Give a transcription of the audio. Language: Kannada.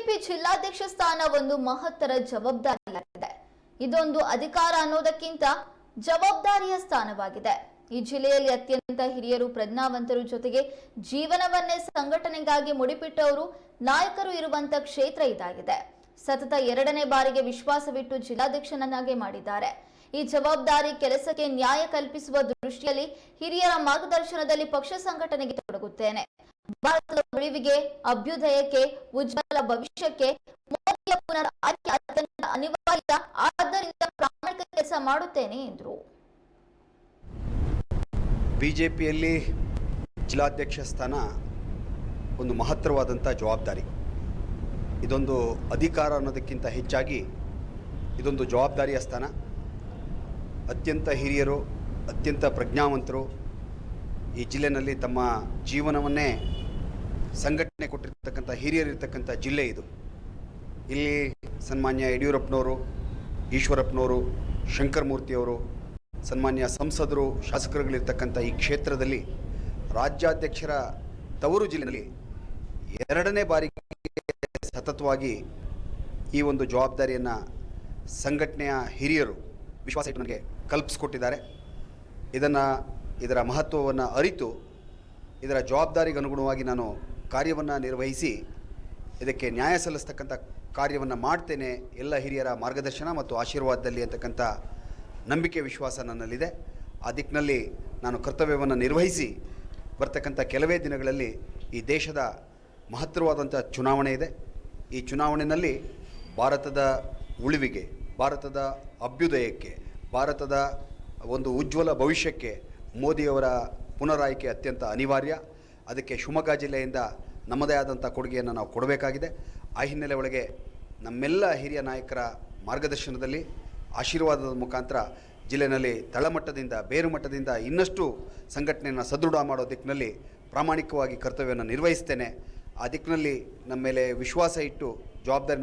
ಬಿಜೆಪಿ ಜಿಲ್ಲಾಧ್ಯಕ್ಷ ಸ್ಥಾನ ಒಂದು ಮಹತ್ತರ ಜವಾಬ್ದಾರಿಯಾಗಿದೆ. ಇದೊಂದು ಅಧಿಕಾರ ಅನ್ನೋದಕ್ಕಿಂತ ಜವಾಬ್ದಾರಿಯ ಸ್ಥಾನವಾಗಿದೆ. ಈ ಜಿಲ್ಲೆಯಲ್ಲಿ ಅತ್ಯಂತ ಹಿರಿಯರು, ಪ್ರಜ್ಞಾವಂತರು, ಜೊತೆಗೆ ಜೀವನವನ್ನೇ ಸಂಘಟನೆಗಾಗಿ ಮುಡಿಪಿಟ್ಟವರು, ನಾಯಕರು ಇರುವಂತ ಕ್ಷೇತ್ರ ಇದಾಗಿದೆ. ಸತತ 2ನೇ ಬಾರಿಗೆ ವಿಶ್ವಾಸವಿಟ್ಟು ಜಿಲ್ಲಾಧ್ಯಕ್ಷನನ್ನಾಗಿ ಮಾಡಿದ್ದಾರೆ. ಈ ಜವಾಬ್ದಾರಿ ಕೆಲಸಕ್ಕೆ ನ್ಯಾಯ ಕಲ್ಪಿಸುವ ದೃಷ್ಟಿಯಲ್ಲಿ ಹಿರಿಯರ ಮಾರ್ಗದರ್ಶನದಲ್ಲಿ ಪಕ್ಷ ಸಂಘಟನೆಗೆ ತೊಡಗುತ್ತೇನೆ. ಭಾರತದ ಉಳಿವಿಗೆ, ಅಭ್ಯುದಯಕ್ಕೆ, ಉಜ್ವಲ ಭವಿಷ್ಯಕ್ಕೆ ಮೋದಿಯ ಪುನರ್ ಆಯ್ಕೆ ಅತ್ಯಂತ ಅನಿವಾರ್ಯ. ಆದ್ದರಿಂದ ಪ್ರಾಮಾಣಿಕ ಕೆಲಸ ಮಾಡುತ್ತೇನೆ ಎಂದರು. ಬಿಜೆಪಿಯಲ್ಲಿ ಜಿಲ್ಲಾಧ್ಯಕ್ಷ ಸ್ಥಾನ ಒಂದು ಮಹತ್ತರವಾದಂಥ ಜವಾಬ್ದಾರಿ. ಇದೊಂದು ಅಧಿಕಾರ ಅನ್ನೋದಕ್ಕಿಂತ ಹೆಚ್ಚಾಗಿ ಇದೊಂದು ಜವಾಬ್ದಾರಿಯ ಸ್ಥಾನ. ಅತ್ಯಂತ ಹಿರಿಯರು, ಅತ್ಯಂತ ಪ್ರಜ್ಞಾವಂತರು ಈ ಜಿಲ್ಲೆಯಲ್ಲಿ ತಮ್ಮ ಜೀವನವನ್ನೇ ಸಂಘಟನೆ ಕೊಟ್ಟಿರ್ತಕ್ಕಂಥ ಹಿರಿಯರಿರ್ತಕ್ಕಂಥ ಜಿಲ್ಲೆ ಇದು. ಇಲ್ಲಿ ಸನ್ಮಾನ್ಯ ಯಡಿಯೂರಪ್ಪನವರು, ಈಶ್ವರಪ್ಪನವರು, ಶಂಕರಮೂರ್ತಿಯವರು, ಸನ್ಮಾನ್ಯ ಸಂಸದರು, ಶಾಸಕರುಗಳಿರ್ತಕ್ಕಂಥ ಈ ಕ್ಷೇತ್ರದಲ್ಲಿ ರಾಜ್ಯಾಧ್ಯಕ್ಷರ ತವರು ಜಿಲ್ಲೆಯಲ್ಲಿ 2ನೇ ಬಾರಿಗೆ ಸತತವಾಗಿ ಈ ಒಂದು ಜವಾಬ್ದಾರಿಯನ್ನು ಸಂಘಟನೆಯ ಹಿರಿಯರು ವಿಶ್ವಾಸ ಇಟ್ಟು ನನಗೆ ಕಲ್ಪಿಸ್ಕೊಟ್ಟಿದ್ದಾರೆ. ಇದರ ಮಹತ್ವವನ್ನು ಅರಿತು ಇದರ ಜವಾಬ್ದಾರಿಗೆ ಅನುಗುಣವಾಗಿ ನಾನು ಕಾರ್ಯವನ್ನು ನಿರ್ವಹಿಸಿ ಇದಕ್ಕೆ ನ್ಯಾಯ ಸಲ್ಲಿಸ್ತಕ್ಕಂಥ ಕಾರ್ಯವನ್ನು ಮಾಡ್ತೇನೆ. ಎಲ್ಲ ಹಿರಿಯರ ಮಾರ್ಗದರ್ಶನ ಮತ್ತು ಆಶೀರ್ವಾದದಲ್ಲಿ ಅಂತಕ್ಕಂಥ ನಂಬಿಕೆ, ವಿಶ್ವಾಸ ನನ್ನಲ್ಲಿದೆ. ಆ ದಿಕ್ಕಿನಲ್ಲಿ ನಾನು ಕರ್ತವ್ಯವನ್ನು ನಿರ್ವಹಿಸಿ ಬರ್ತಕ್ಕಂಥ ಕೆಲವೇ ದಿನಗಳಲ್ಲಿ ಈ ದೇಶದ ಮಹತ್ತರವಾದಂಥ ಚುನಾವಣೆ ಇದೆ. ಈ ಚುನಾವಣೆಯಲ್ಲಿ ಭಾರತದ ಉಳಿವಿಗೆ, ಭಾರತದ ಅಭ್ಯುದಯಕ್ಕೆ, ಭಾರತದ ಒಂದು ಉಜ್ವಲ ಭವಿಷ್ಯಕ್ಕೆ ಮೋದಿಯವರ ಪುನರಾಯ್ಕೆ ಅತ್ಯಂತ ಅನಿವಾರ್ಯ. ಅದಕ್ಕೆ ಶಿವಮೊಗ್ಗ ಜಿಲ್ಲೆಯಿಂದ ನಮ್ಮದೇ ಆದಂಥ ಕೊಡುಗೆಯನ್ನು ನಾವು ಕೊಡಬೇಕಾಗಿದೆ. ಆ ಹಿನ್ನೆಲೆ ಒಳಗೆ ನಮ್ಮೆಲ್ಲ ಹಿರಿಯ ನಾಯಕರ ಮಾರ್ಗದರ್ಶನದಲ್ಲಿ, ಆಶೀರ್ವಾದದ ಮುಖಾಂತರ ಜಿಲ್ಲೆಯಲ್ಲಿ ತಳಮಟ್ಟದಿಂದ, ಬೇರು ಮಟ್ಟದಿಂದ ಇನ್ನಷ್ಟು ಸಂಘಟನೆಯನ್ನು ಸದೃಢ ಮಾಡೋ ದಿಕ್ಕಿನಲ್ಲಿ ಪ್ರಾಮಾಣಿಕವಾಗಿ ಕರ್ತವ್ಯವನ್ನು ನಿರ್ವಹಿಸ್ತೇನೆ. ಆ ದಿಕ್ಕಿನಲ್ಲಿ ನಮ್ಮ ಮೇಲೆ ವಿಶ್ವಾಸ ಇಟ್ಟು ಜವಾಬ್ದಾರಿ